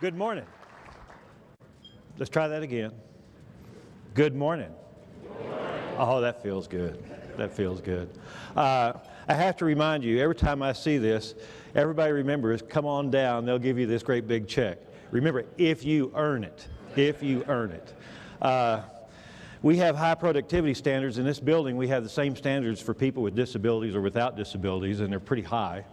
Good morning. Let's try that again. Good morning. Good morning. Oh, that feels good. That feels good. I have to remind you, every time I see this, everybody remembers, come on down, they'll give you this great big check. Remember, if you earn it. If you earn it. We have high productivity standards in this building. We have the same standards for people with disabilities or without disabilities, and they're pretty high.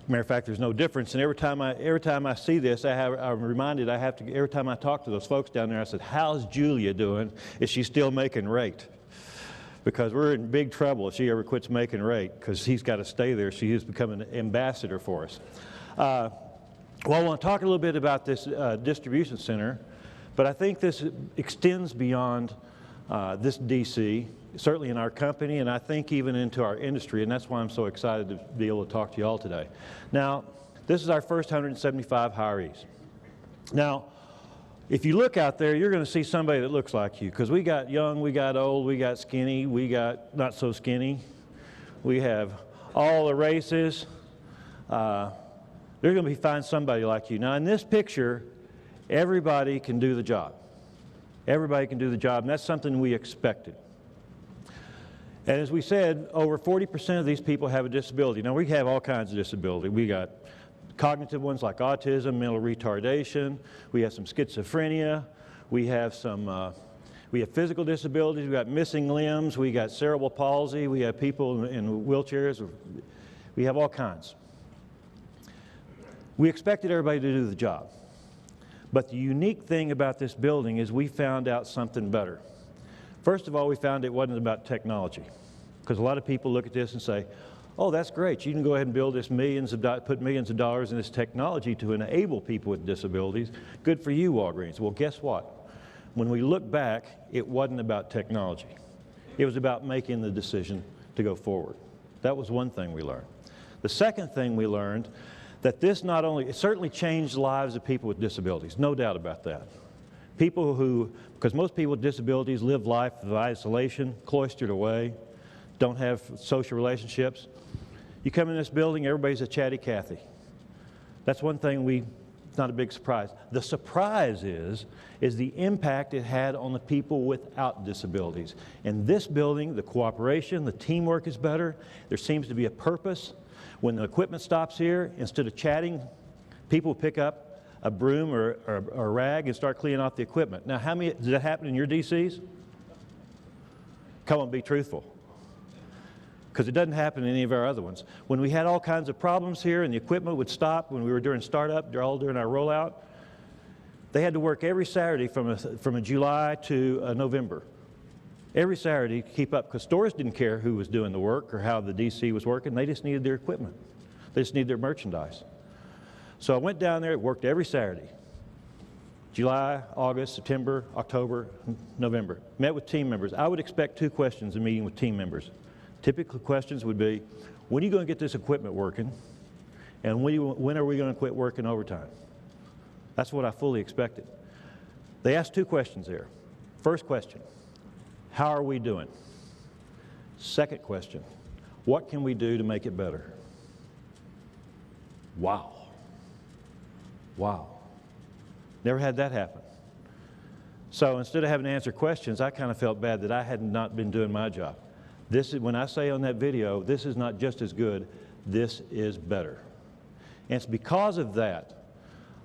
Matter of fact, there's no difference. And every time I see this, I'm reminded every time I talk to those folks down there, I said, how's Julia doing? Is she still making rate? Because we're in big trouble if she ever quits making rate, because he's got to stay there. She has become an ambassador for us. Well, I want to talk a little bit about this distribution center, but I think this extends beyond this DC, certainly in our company, and I think even into our industry, and that's why I'm so excited to be able to talk to you all today. Now, this is our first 175 hirees. Now, if you look out there, you're going to see somebody that looks like you, because we got young, we got old, we got skinny, we got not so skinny. We have all the races. They're going to find somebody like you. Now, in this picture, everybody can do the job. Everybody can do the job, and that's something we expected. And as we said, over 40% of these people have a disability. Now, we have all kinds of disability. We got cognitive ones like autism, mental retardation. We have some schizophrenia. We have physical disabilities. We got missing limbs. We got cerebral palsy. We have people in wheelchairs. We have all kinds. We expected everybody to do the job. But the unique thing about this building is we found out something better. First of all, we found it wasn't about technology, because a lot of people look at this and say, oh, that's great. You can go ahead and build this put millions of dollars in this technology to enable people with disabilities. Good for you, Walgreens. Well, guess what? When we look back, it wasn't about technology. It was about making the decision to go forward. That was one thing we learned. The second thing we learned, that this it certainly changed the lives of people with disabilities, no doubt about that. People because most people with disabilities live life of isolation, cloistered away, don't have social relationships. You come in this building, everybody's a chatty Cathy. That's one thing it's not a big surprise. The surprise is the impact it had on the people without disabilities. In this building, the cooperation, the teamwork is better. There seems to be a purpose. When the equipment stops here, instead of chatting, people pick up a broom or a rag and start cleaning off the equipment. Now, does that happen in your DCs? Come on, be truthful. Because it doesn't happen in any of our other ones. When we had all kinds of problems here and the equipment would stop when we were during startup, all during our rollout, they had to work every Saturday from a July to November. Every Saturday to keep up, because stores didn't care who was doing the work or how the DC was working. They just needed their equipment. They just needed their merchandise. So I went down there, it worked every Saturday. July, August, September, October, November. Met with team members. I would expect 2 questions in meeting with team members. Typical questions would be, when are you going to get this equipment working? And when are we going to quit working overtime? That's what I fully expected. They asked 2 questions there. First question, how are we doing? Second question, what can we do to make it better? Wow. Wow. Never had that happen. So instead of having to answer questions, I kind of felt bad that I had not been doing my job. When I say on that video, this is not just as good, this is better. And it's because of that,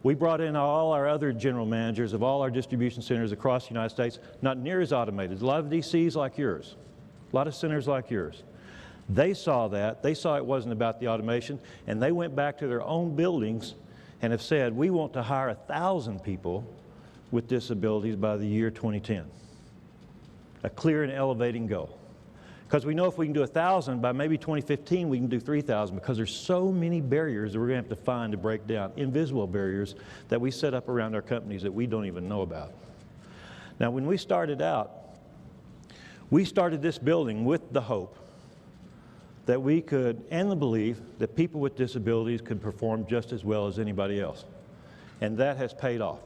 we brought in all our other general managers of all our distribution centers across the United States, not near as automated. A lot of DCs like yours, a lot of centers like yours. They saw that. They saw it wasn't about the automation, and they went back to their own buildings and have said, we want to hire 1,000 people with disabilities by the year 2010. A clear and elevating goal. Because we know if we can do 1,000, by maybe 2015 we can do 3,000, because there's so many barriers that we're going to have to find to break down, invisible barriers that we set up around our companies that we don't even know about. Now, when we started out, we started this building with the hope that we could, and the belief that people with disabilities could perform just as well as anybody else. And that has paid off.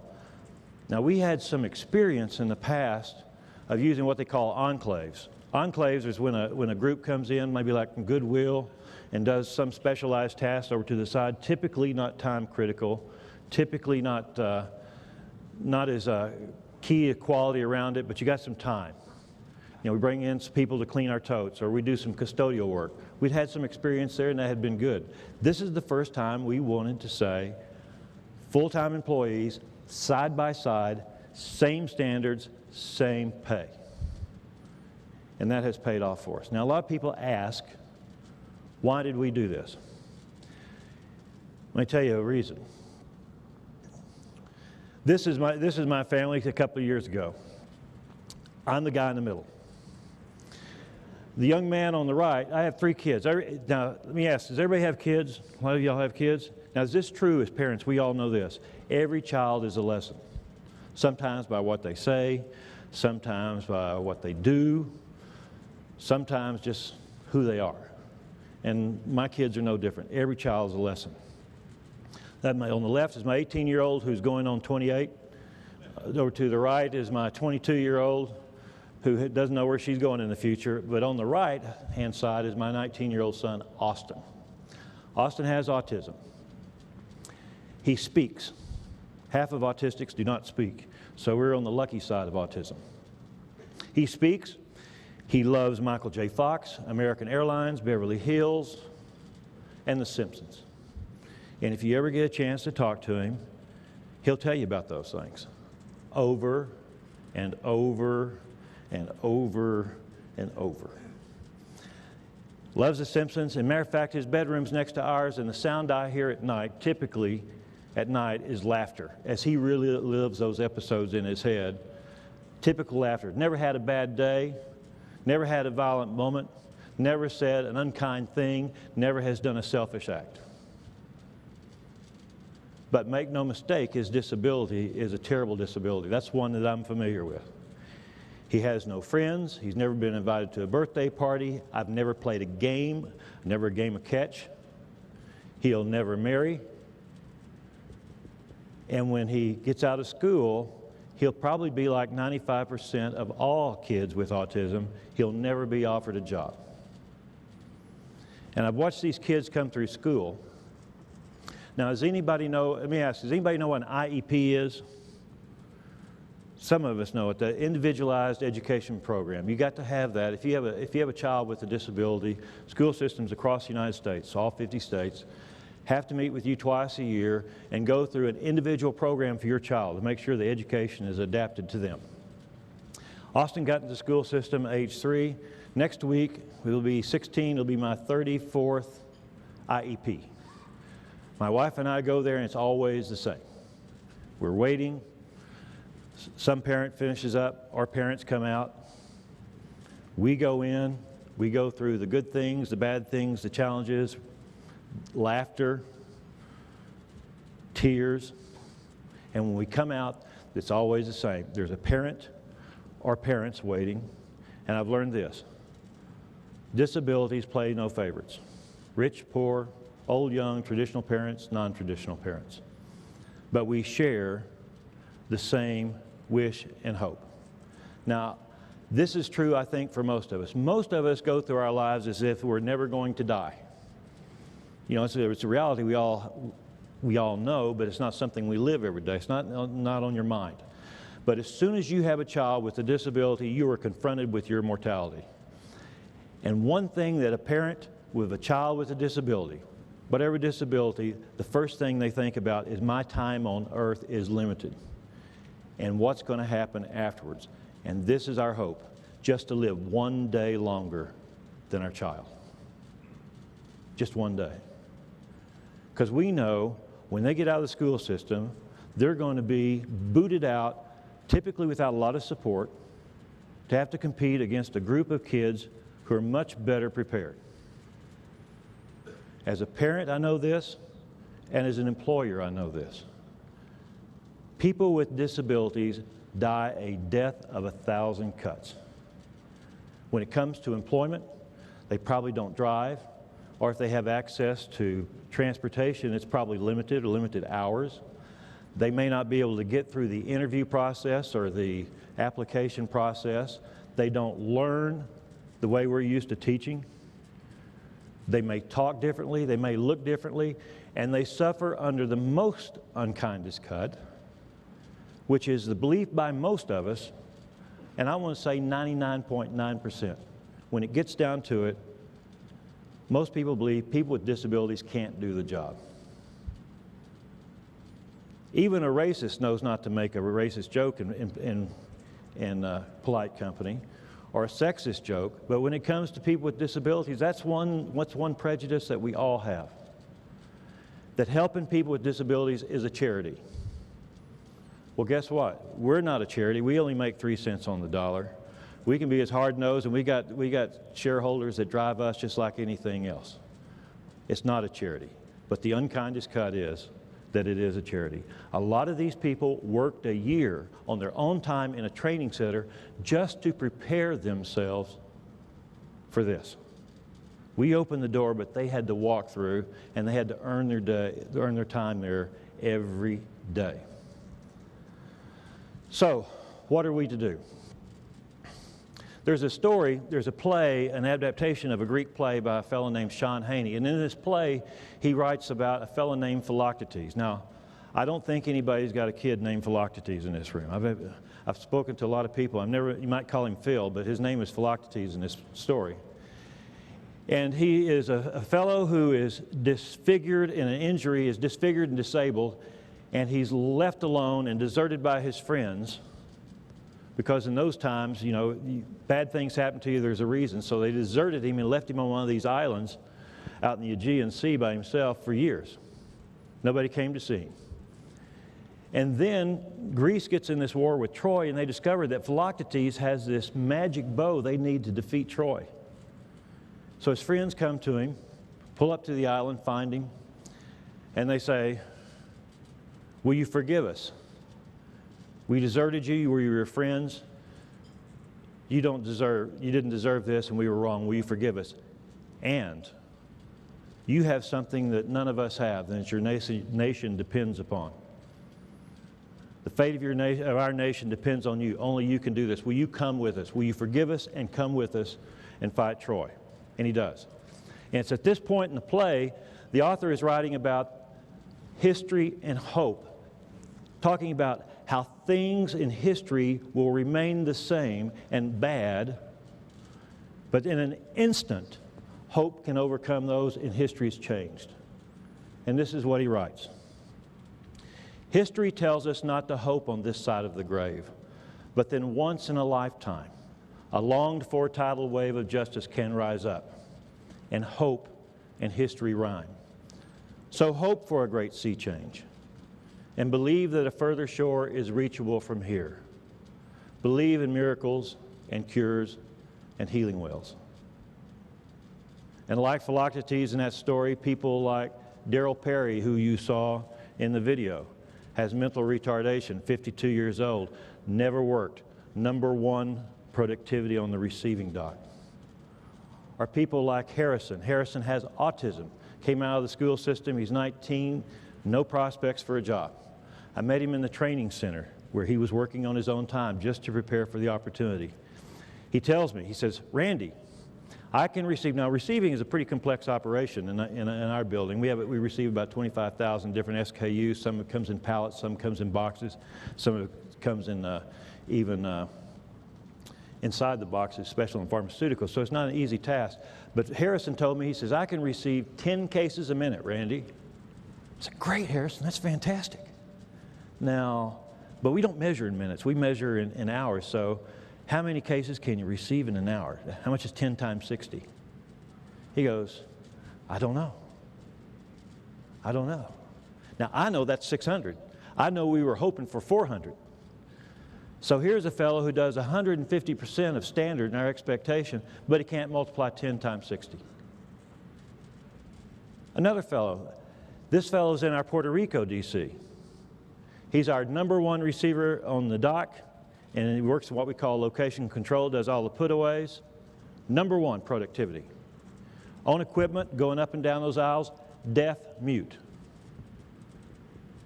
Now, we had some experience in the past of using what they call enclaves. Enclaves is when a group comes in, maybe like from Goodwill, and does some specialized tasks over to the side, typically not time critical, typically not as key quality around it, but you got some time. You know, we bring in some people to clean our totes, or we do some custodial work. We'd had some experience there, and that had been good. This is the first time we wanted to say full-time employees, side by side, same standards, same pay. And that has paid off for us. Now, a lot of people ask, why did we do this? Let me tell you a reason. This is my family a couple of years ago. I'm the guy in the middle. The young man on the right, I have 3 kids. Now, let me ask, does everybody have kids? A lot of y'all have kids? Now, is this true as parents? We all know this. Every child is a lesson. Sometimes by what they say, sometimes by what they do, sometimes just who they are. And my kids are no different. Every child is a lesson. On the left is my 18-year-old who's going on 28. Over to the right is my 22-year-old who doesn't know where she's going in the future. But on the right-hand side is my 19-year-old son, Austin. Austin has autism. He speaks. Half of autistics do not speak. So we're on the lucky side of autism. He speaks. He loves Michael J. Fox, American Airlines, Beverly Hills, and The Simpsons. And if you ever get a chance to talk to him, he'll tell you about those things over and over and over and over. Loves The Simpsons. As a matter of fact, his bedroom's next to ours, and the sound I hear at night, typically at night, is laughter, as he really lives those episodes in his head. Typical laughter. Never had a bad day. Never had a violent moment, never said an unkind thing, never has done a selfish act. But make no mistake, his disability is a terrible disability. That's one that I'm familiar with. He has no friends. He's never been invited to a birthday party. I've never played a game, never a game of catch. He'll never marry. And when he gets out of school, he'll probably be like 95% of all kids with autism. He'll never be offered a job. And I've watched these kids come through school. Now, does anybody know, let me ask, does anybody know what an IEP is? Some of us know it, the Individualized Education Program. You got to have that. If you have a child with a disability, school systems across the United States, all 50 states, have to meet with you twice a year and go through an individual program for your child to make sure the education is adapted to them. Austin got into the school system at age 3. Next week, we'll be 16. It'll be my 34th IEP. My wife and I go there, and it's always the same. We're waiting. Some parent finishes up. Our parents come out. We go in. We go through the good things, the bad things, the challenges, laughter, tears, and when we come out, it's always the same. There's a parent or parents waiting, and I've learned this. Disabilities play no favorites. Rich, poor, old, young, traditional parents, non-traditional parents. But we share the same wish and hope. Now, this is true, I think, for most of us. Most of us go through our lives as if we're never going to die. You know, it's a reality we all know, but it's not something we live every day. It's not on your mind. But as soon as you have a child with a disability, you are confronted with your mortality. And one thing that a parent with a child with a disability, whatever disability, the first thing they think about is my time on earth is limited. And what's going to happen afterwards. And this is our hope, just to live one day longer than our child. Just one day. Because we know when they get out of the school system, they're going to be booted out, typically without a lot of support, to have to compete against a group of kids who are much better prepared. As a parent, I know this, and as an employer, I know this. People with disabilities die a death of 1,000 cuts. When it comes to employment, they probably don't drive, or if they have access to transportation, it's probably limited or limited hours. They may not be able to get through the interview process or the application process. They don't learn the way we're used to teaching. They may talk differently, they may look differently, and they suffer under the most unkindest cut, which is the belief by most of us, and I want to say 99.9%. When it gets down to it, most people believe people with disabilities can't do the job. Even a racist knows not to make a racist joke in polite company, or a sexist joke, but when it comes to people with disabilities, that's one prejudice that we all have. That helping people with disabilities is a charity. Well, guess what? We're not a charity. We only make 3 cents on the dollar. We can be as hard-nosed, and we got shareholders that drive us just like anything else. It's not a charity. But the unkindest cut is that it is a charity. A lot of these people worked a year on their own time in a training center just to prepare themselves for this. We opened the door, but they had to walk through, and they had to earn their time there every day. So, what are we to do? There's a story, there's a play, an adaptation of a Greek play by a fellow named Sean Haney. And in this play, he writes about a fellow named Philoctetes. Now, I don't think anybody's got a kid named Philoctetes in this room. I've spoken to a lot of people. You might call him Phil, but his name is Philoctetes in this story. And he is a fellow who is disfigured in an injury, is disfigured and disabled, and he's left alone and deserted by his friends. Because in those times, you know, bad things happen to you, there's a reason. So they deserted him and left him on one of these islands out in the Aegean Sea by himself for years. Nobody came to see him. And then Greece gets in this war with Troy, and they discover that Philoctetes has this magic bow they need to defeat Troy. So his friends come to him, pull up to the island, find him, and they say, "Will you forgive us? We deserted you, we were your friends. You didn't deserve this, and we were wrong. Will you forgive us? And you have something that none of us have, and that your nation depends upon. The fate of our nation depends on you. Only you can do this. Will you come with us? Will you forgive us and come with us and fight Troy?" And he does. And it's at this point in the play, the author is writing about history and hope, talking about how things in history will remain the same and bad, but in an instant, hope can overcome those, and history is changed. And this is what he writes. "History tells us not to hope on this side of the grave, but then once in a lifetime, a longed-for tidal wave of justice can rise up, and hope and history rhyme. So hope for a great sea change, and believe that a further shore is reachable from here. Believe in miracles and cures and healing wells." And like Philoctetes in that story, people like Daryl Perry, who you saw in the video, has mental retardation, 52 years old, never worked, #1 productivity on the receiving dock. Or people like Harrison. Harrison has autism, came out of the school system, he's 19, no prospects for a job. I met him in the training center where he was working on his own time just to prepare for the opportunity. He tells me, he says, "Randy, I can receive," now receiving is a pretty complex operation in our building. We receive about 25,000 different SKUs. Some of it comes in pallets, some comes in boxes, some of it comes in even inside the boxes, special and pharmaceuticals. So it's not an easy task. But Harrison told me, he says, "I can receive 10 cases a minute, Randy." I said, "Great, Harrison, that's fantastic." Now, but we don't measure in minutes, we measure in hours. So how many cases can you receive in an hour? How much is 10 times 60? He goes, "I don't know. I don't know." Now, I know that's 600. I know we were hoping for 400. So here's a fellow who does 150% of standard in our expectation, but he can't multiply 10 times 60. Another fellow, this fellow's in our Puerto Rico DC. He's our #1 receiver on the dock, and he works in what we call location control, does all the putaways. #1 productivity. On equipment, going up and down those aisles, deaf, mute.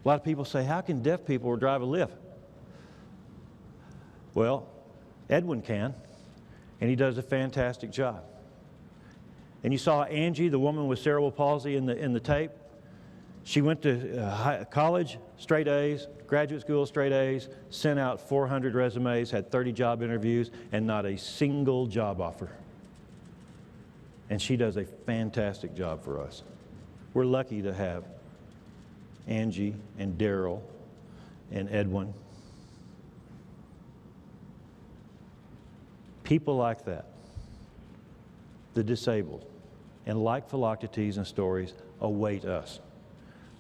A lot of people say, how can deaf people drive a lift? Well, Edwin can, and he does a fantastic job. And you saw Angie, the woman with cerebral palsy in the tape. She went to college, straight A's, graduate school, straight A's, sent out 400 resumes, had 30 job interviews, and not a single job offer. And she does a fantastic job for us. We're lucky to have Angie and Daryl and Edwin. People like that, the disabled, and like Philoctetes and stories, await us.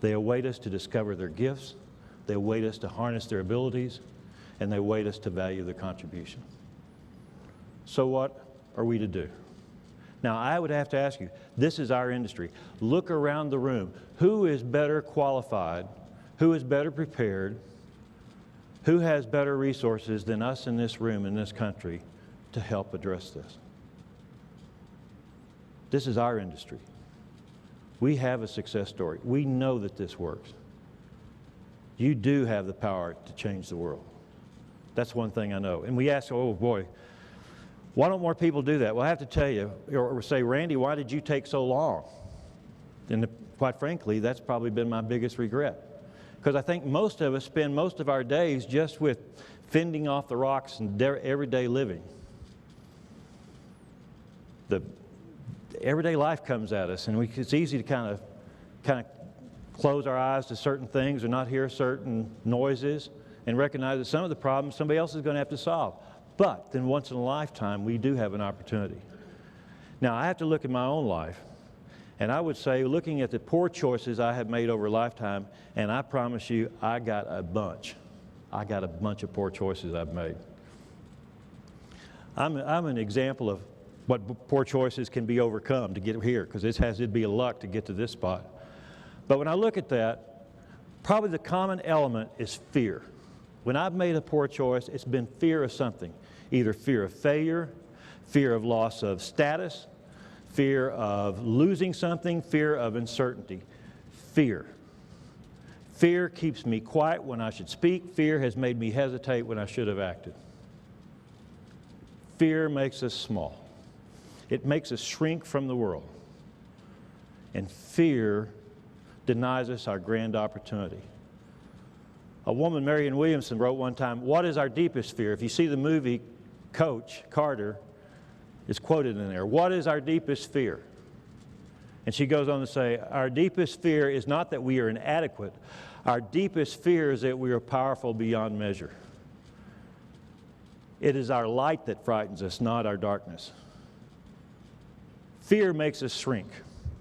They await us to discover their gifts, they await us to harness their abilities, and they await us to value their contribution. So what are we to do? Now, I would have to ask you, this is our industry. Look around the room. Who is better qualified? Who is better prepared? Who has better resources than us in this room, in this country, to help address this? This is our industry. We have a success story. We know that this works. You do have the power to change the world. That's one thing I know. And we ask, oh boy, why don't more people do that? Well, I have to tell you, or say, Randy, why did you take so long? And quite frankly, that's probably been my biggest regret. Because I think most of us spend most of our days just with fending off the rocks and everyday living. The everyday life comes at us, and it's easy to kind of close our eyes to certain things or not hear certain noises and recognize that some of the problems somebody else is going to have to solve. But then once in a lifetime, we do have an opportunity. Now, I have to look at my own life, and I would say, looking at the poor choices I have made over a lifetime, and I promise you, I got a bunch. I got a bunch of poor choices I've made. I'm an example of what poor choices can be overcome to get here, because it'd be a luck to get to this spot. But when I look at that, probably the common element is fear. When I've made a poor choice, it's been fear of something. Either fear of failure, fear of loss of status, fear of losing something, fear of uncertainty. Fear. Fear keeps me quiet when I should speak. Fear has made me hesitate when I should have acted. Fear makes us small. It makes us shrink from the world. And fear denies us our grand opportunity. A woman, Marion Williamson, wrote one time, "What is our deepest fear?" If you see the movie Coach, Carter is quoted in there. What is our deepest fear? And she goes on to say, our deepest fear is not that we are inadequate. Our deepest fear is that we are powerful beyond measure. It is our light that frightens us, not our darkness. Fear makes us shrink.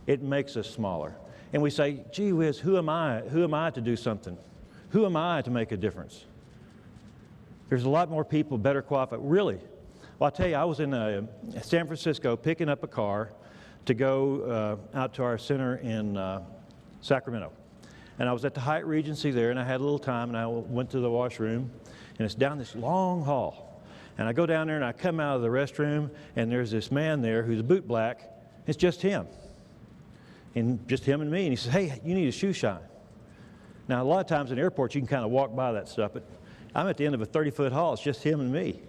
It makes us smaller. And we say, gee whiz, who am I? Who am I to do something? Who am I to make a difference? There's a lot more people better qualified. Really? Well, I'll tell you, I was in San Francisco picking up a car to go out to our center in Sacramento. And I was at the Hyatt Regency there, and I had a little time, and I went to the washroom, and it's down this long hall. And I go down there, and I come out of the restroom, and there's this man there who's boot black. It's just him. And just him and me. And he says, hey, you need a shoe shine. Now, a lot of times in airports, you can kind of walk by that stuff, but I'm at the end of a 30-foot hall. It's just him and me.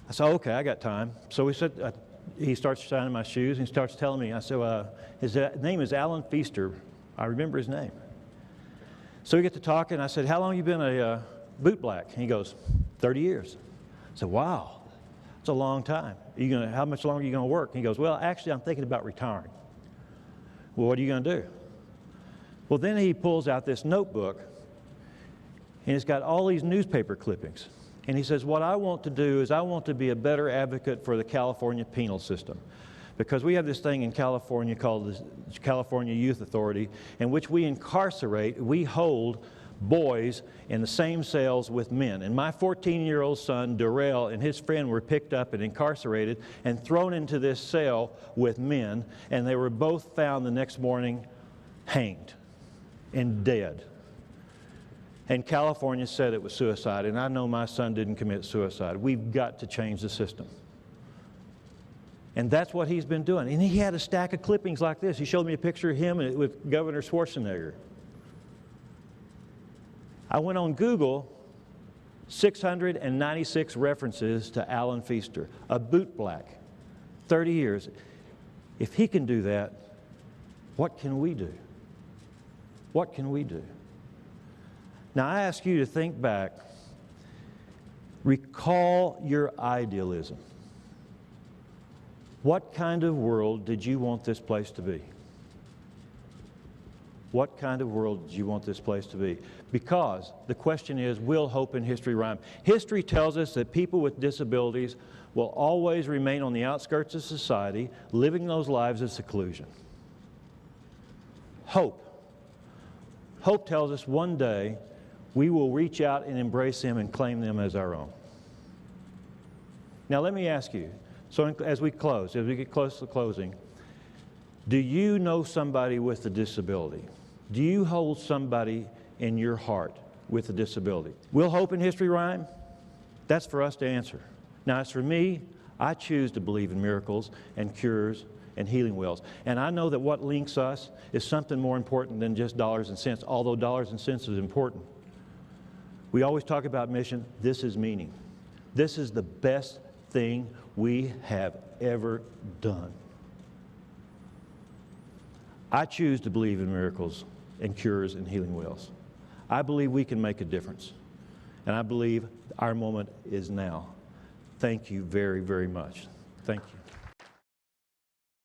I said, okay, I got time. So we said, he starts shining my shoes, and he starts telling me. I said, his name is Alan Feaster. I remember his name. So we get to talking. I said, how long have you been a boot black? And he goes, 30 years. I said, wow, that's a long time. How much longer are you going to work? And he goes, well, actually, I'm thinking about retiring. Well, what are you going to do? Well, then he pulls out this notebook, and it's got all these newspaper clippings. And he says, what I want to do is I want to be a better advocate for the California penal system. Because we have this thing in California called the California Youth Authority, in which we hold boys in the same cells with men. And my 14-year-old son, Darrell, and his friend were picked up and incarcerated and thrown into this cell with men, and they were both found the next morning hanged and dead. And California said it was suicide, and I know my son didn't commit suicide. We've got to change the system. And that's what he's been doing. And he had a stack of clippings like this. He showed me a picture of him with Governor Schwarzenegger. I went on Google, 696 references to Alan Feaster, a boot black, 30 years. If He can do that, what can we do? What can we do? Now, I ask you to think back. Recall your idealism. What kind of world did you want this place to be? What kind of world did you want this place to be? Because the question is, will hope and history rhyme? History tells us that people with disabilities will always remain on the outskirts of society, living those lives of seclusion. Hope. Hope tells us one day we will reach out and embrace them and claim them as our own. Now let me ask you, so as we get close to closing, do you know somebody with a disability? Do you hold somebody in your heart with a disability? Will hope and history rhyme? That's for us to answer. Now, as for me, I choose to believe in miracles and cures and healing wells. And I know that what links us is something more important than just dollars and cents, although dollars and cents is important. We always talk about mission. This is meaning. This is the best thing we have ever done. I choose to believe in miracles and cures and healing wells. I believe we can make a difference. And I believe our moment is now. Thank you very, very much. Thank you.